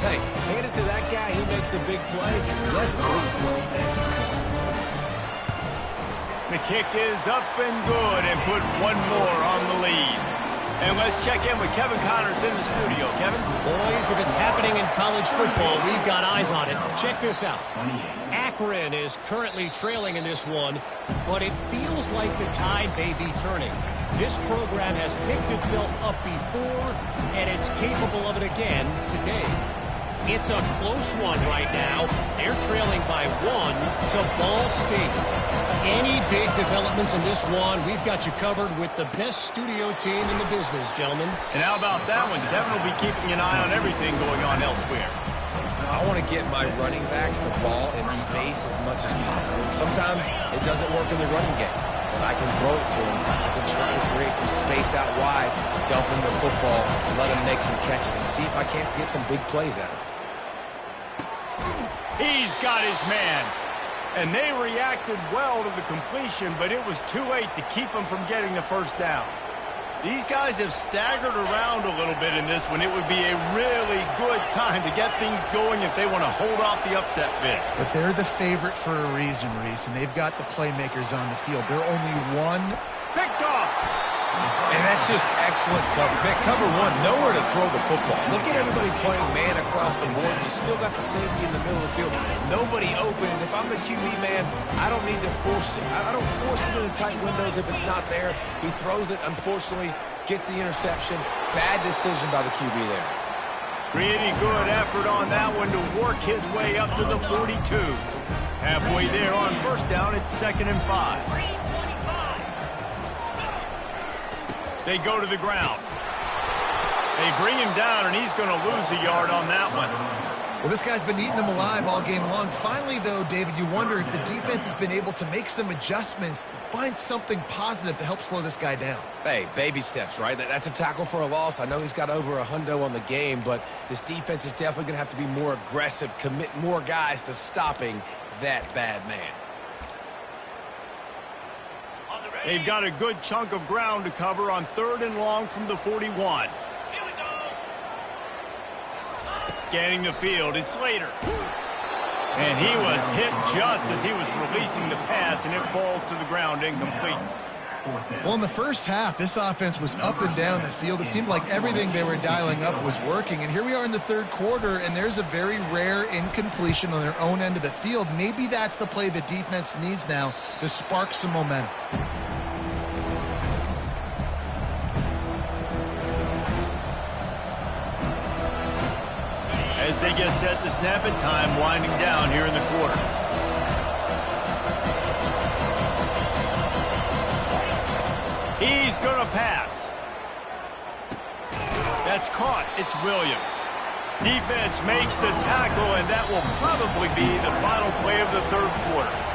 Hey, hand it to that guy. He makes a big play. Yes, please. The kick is up and good and put one more on the lead. And let's check in with Kevin Connors in the studio. Kevin? Boys, if it's happening in college football, we've got eyes on it. Check this out. Akron is currently trailing in this one, but it feels like the tide may be turning. This program has picked itself up before, and it's capable of it again today. It's a close one right now. They're trailing by 1 to Ball State. Any big developments in this one, we've got you covered with the best studio team in the business, gentlemen. And how about that one? Kevin will be keeping an eye on everything going on elsewhere. I want to get my running backs the ball in space as much as possible. Sometimes it doesn't work in the running game, but I can throw it to them. I can try to create some space out wide, dump him the football, and let him make some catches and see if I can't get some big plays out of him. He's got his man. And they reacted well to the completion, but it was too late to keep him from getting the first down. These guys have staggered around a little bit in this one. It would be a really good time to get things going if they want to hold off the upset bid. But they're the favorite for a reason, Reese, and they've got the playmakers on the field. They're only one. Picked off. And that's just excellent cover. Man, cover one, nowhere to throw the football. Look at everybody playing man across the board. You still got the safety in the middle of the field. Nobody open. And if I'm the QB man, I don't need to force it. I don't force it in the tight windows if it's not there. He throws it, unfortunately, gets the interception. Bad decision by the QB there. Pretty good effort on that one to work his way up to the 42. Halfway there on first down, it's 2nd and 5. They go to the ground. They bring him down, and he's going to lose a yard on that one. Well, this guy's been eating them alive all game long. Finally, though, David, you wonder if the defense has been able to make some adjustments, find something positive to help slow this guy down. Hey, baby steps, right? That's a tackle for a loss. I know he's got over a hundo on the game, but this defense is definitely going to have to be more aggressive, commit more guys to stopping that bad man. They've got a good chunk of ground to cover on 3rd and long from the 41. Scanning the field, it's Slater. And he was hit just as he was releasing the pass, and it falls to the ground incomplete. Well, in the first half, this offense was up and down the field. It seemed like everything they were dialing up was working. And here we are in the 3rd quarter, and there's a very rare incompletion on their own end of the field. Maybe that's the play the defense needs now to spark some momentum. As they get set to snap it, time winding down here in the quarter. He's going to pass. That's caught. It's Williams. Defense makes the tackle, and that will probably be the final play of the 3rd quarter.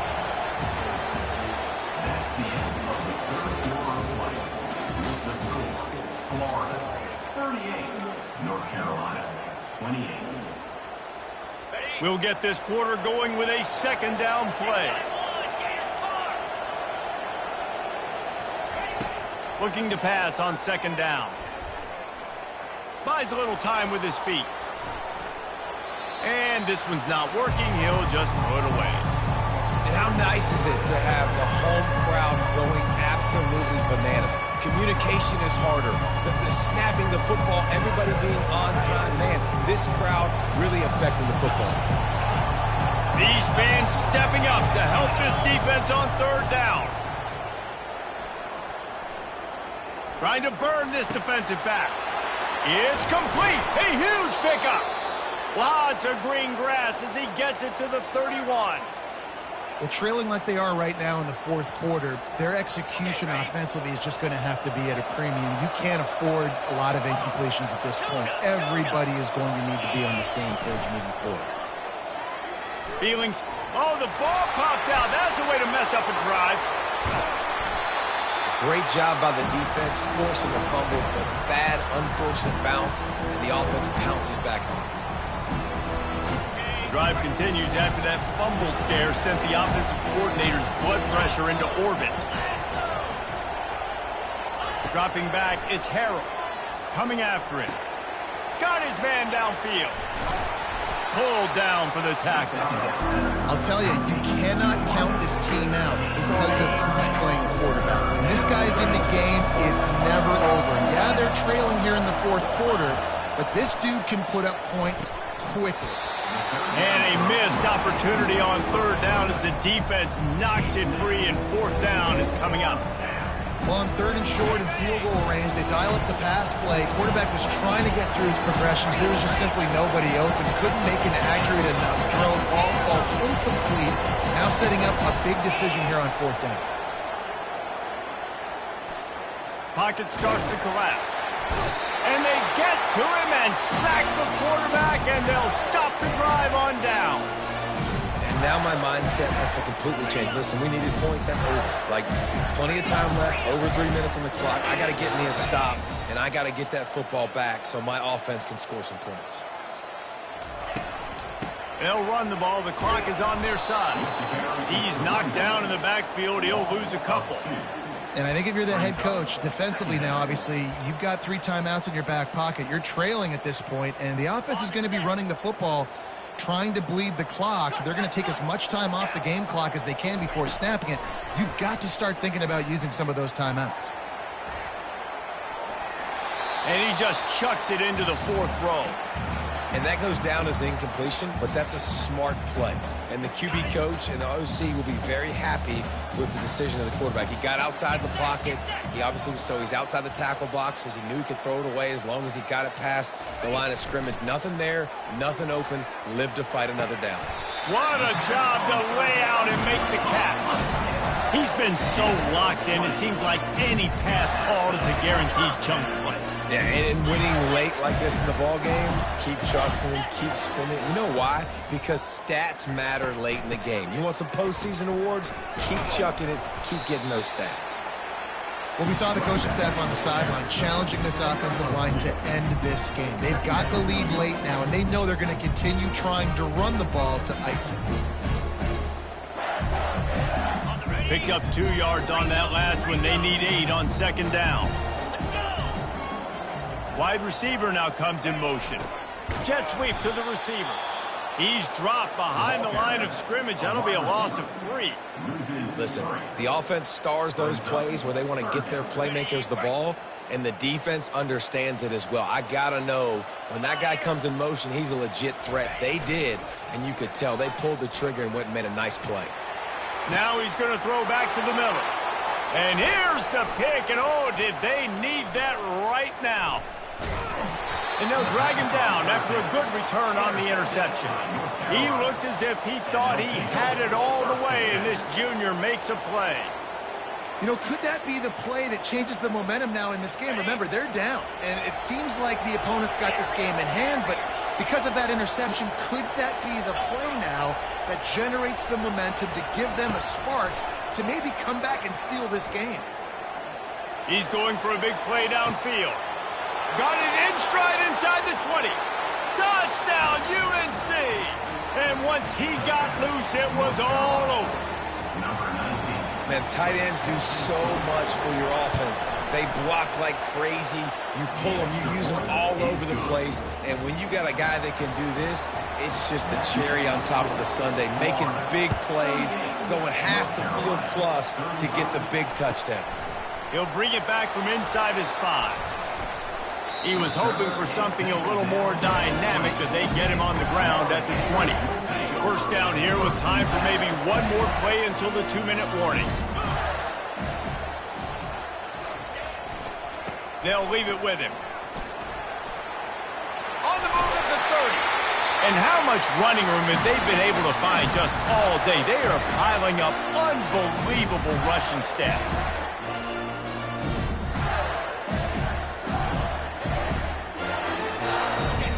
We'll get this quarter going with a 2nd down play. Looking to pass on 2nd down. Buys a little time with his feet. And this one's not working. He'll just throw it away. And how nice is it to have the home crowd going absolutely bananas? Communication is harder. The snapping the football, everybody being on time. Man, this crowd really affecting the football. These fans stepping up to help this defense on 3rd down. Trying to burn this defensive back. It's complete. A huge pickup. Lots of green grass as he gets it to the 31. Well, trailing like they are right now in the 4th quarter, their execution offensively is just going to have to be at a premium. You can't afford a lot of incompletions at this point. Everybody is going to need to be on the same page moving forward. Feelings. Oh, the ball popped out. That's a way to mess up a drive. Great job by the defense, forcing the fumble, but bad, unfortunate bounce, and the offense pounces back on it. Drive continues after that fumble scare sent the offensive coordinator's blood pressure into orbit. Dropping back, it's Harrell. Coming after it. Got his man downfield. pulled down for the tackle. I'll tell you, you cannot count this team out because of who's playing quarterback. When this guy's in the game, it's never over. Yeah, they're trailing here in the fourth quarter, but this dude can put up points quickly. And a missed opportunity on third down as the defense knocks it free, and fourth down is coming up. Well, on third and short and field goal range, they dial up the pass play. Quarterback was trying to get through his progressions. There was just simply nobody open. Couldn't make an accurate enough throw. Ball falls incomplete. Now setting up a big decision here on fourth down. Pocket starts to collapse. And they get to him and sack the quarterback, and they'll stop the drive on down. And now my mindset has to completely change. Listen, we needed points. That's over. Like, plenty of time left, over 3 minutes on the clock. I got to get me a stop, and I got to get that football back so my offense can score some points. They'll run the ball. The clock is on their side. He's knocked down in the backfield. He'll lose a couple. And I think if you're the head coach, defensively now, obviously, you've got 3 timeouts in your back pocket. You're trailing at this point, and the offense is going to be running the football, trying to bleed the clock. They're going to take as much time off the game clock as they can before snapping it. You've got to start thinking about using some of those timeouts. And he just chucks it into the fourth row. And that goes down as incompletion, but that's a smart play. And the QB coach and the OC will be very happy with the decision of the quarterback. He got outside the pocket. He obviously was he's outside the tackle boxes. He knew he could throw it away as long as he got it past the line of scrimmage. Nothing there, nothing open. Live to fight another down. What a job to lay out and make the catch. He's been so locked in, it seems like any pass called is a guaranteed chunk play. Yeah, and winning late like this in the ball game, keep trusting him, keep spinning. You know why? Because stats matter late in the game. You want some postseason awards? Keep chucking it, keep getting those stats. Well, we saw the coaching staff on the sideline challenging this offensive line to end this game. They've got the lead late now, and they know they're going to continue trying to run the ball to ice it. Picked up 2 yards on that last one. They need 8 on second down. Wide receiver now comes in motion. Jet sweep to the receiver. He's dropped behind the line of scrimmage. That'll be a loss of 3. Listen, the offense stars those plays where they want to get their playmakers the ball, and the defense understands it as well. I got to know when that guy comes in motion, he's a legit threat. They did, and you could tell they pulled the trigger and went and made a nice play. Now he's going to throw back to the middle. And here's the pick, and oh, did they need that right now. And they'll drag him down after a good return on the interception. He looked as if he thought he had it all the way, and this junior makes a play. You know, could that be the play that changes the momentum now in this game? Remember, they're down, and it seems like the opponent's got this game in hand, but because of that interception, could that be the play now that generates the momentum to give them a spark to maybe come back and steal this game? He's going for a big play downfield. Got it in stride inside the 20. Touchdown, UNC! And once he got loose, it was all over. Man, tight ends do so much for your offense. They block like crazy. You pull them, you use them all over the place. And when you got a guy that can do this, it's just the cherry on top of the sundae, making big plays, going half the field plus to get the big touchdown. He'll bring it back from inside his 5. He was hoping for something a little more dynamic, that they get him on the ground at the 20. First down here with time for maybe one more play until the 2-minute warning. They'll leave it with him. On the move at the 30. And how much running room have they been able to find just all day? They are piling up unbelievable rushing stats.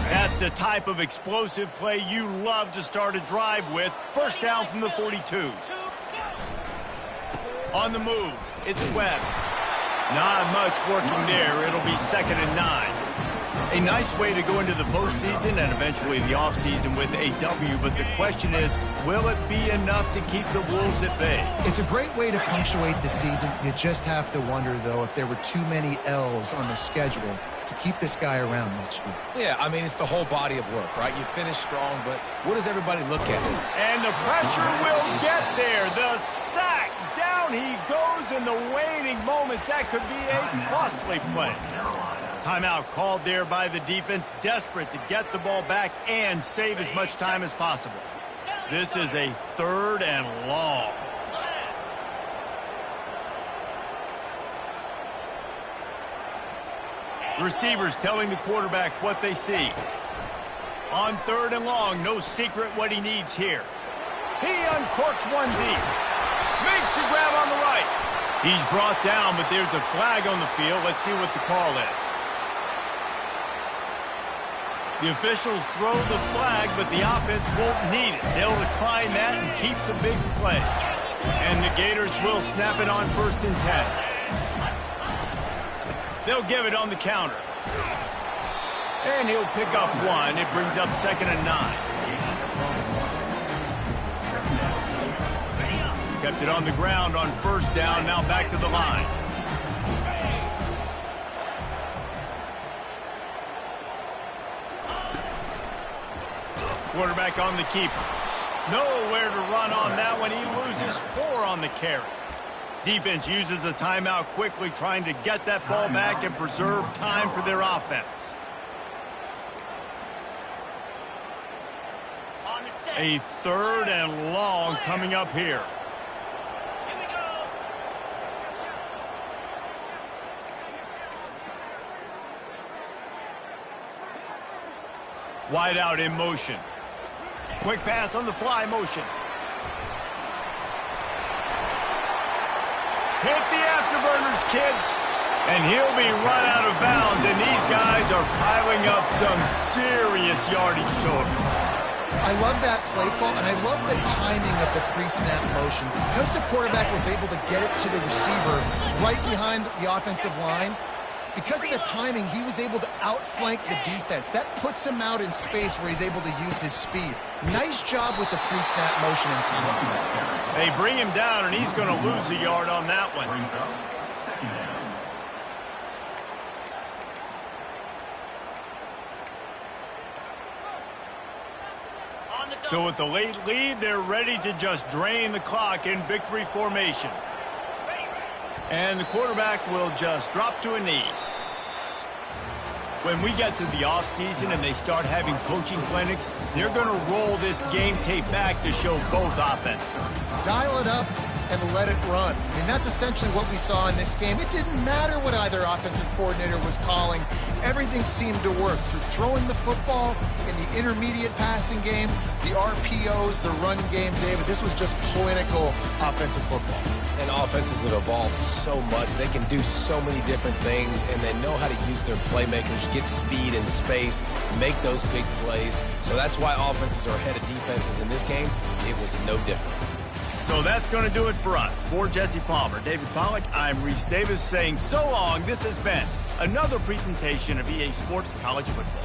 That's the type of explosive play you love to start a drive with. First down from the 42. On the move, it's Webb. Not much working there. It'll be 2nd and 9. A nice way to go into the postseason and eventually the offseason with a W, but the question is, will it be enough to keep the Wolves at bay? It's a great way to punctuate the season. You just have to wonder, though, if there were too many L's on the schedule to keep this guy around next year. Yeah, I mean, it's the whole body of work, right? You finish strong, but what does everybody look at? And the pressure will get there. The sack. Down he goes in the waning moments. That could be a costly play. Timeout called there by the defense, desperate to get the ball back and save as much time as possible. This is a 3rd and long. Receivers telling the quarterback what they see. On 3rd and long, no secret what he needs here. He uncorks one deep. Makes the grab on the right. He's brought down, but there's a flag on the field. Let's see what the call is. The officials throw the flag, but the offense won't need it. They'll decline that and keep the big play. And the Gators will snap it on 1st and 10. They'll give it on the counter. And he'll pick up 1. It brings up 2nd and 9. Kept it on the ground on 1st down. Now back to the line. Quarterback on the keeper. Nowhere to run on that one. He loses 4 on the carry. Defense uses a timeout quickly, trying to get that ball back and preserve time for their offense. A 3rd and long coming up here. Wide out in motion. Quick pass on the fly motion. Hit the afterburners, kid. And he'll be run out of bounds, and these guys are piling up some serious yardage total. I love that play call, and I love the timing of the pre-snap motion. Because the quarterback was able to get it to the receiver right behind the offensive line, because of the timing, he was able to outflank the defense. That puts him out in space where he's able to use his speed. Nice job with the pre-snap motion and timing. They bring him down, and he's going to lose a yard on that one. So with the late lead, they're ready to just drain the clock in victory formation. And the quarterback will just drop to a knee. When we get to the offseason and they start having coaching clinics, they're going to roll this game tape back to show both offenses. Dial it up and let it run. I mean, that's essentially what we saw in this game. It didn't matter what either offensive coordinator was calling. Everything seemed to work through throwing the football in the intermediate passing game, the RPOs, the run game, David. This was just clinical offensive football. And offenses have evolved so much. They can do so many different things, and they know how to use their playmakers, get speed and space, make those big plays. So that's why offenses are ahead of defenses in this game. It was no different. So that's going to do it for us. For Jesse Palmer, David Pollack, I'm Reese Davis saying so long. This has been another presentation of EA Sports College Football.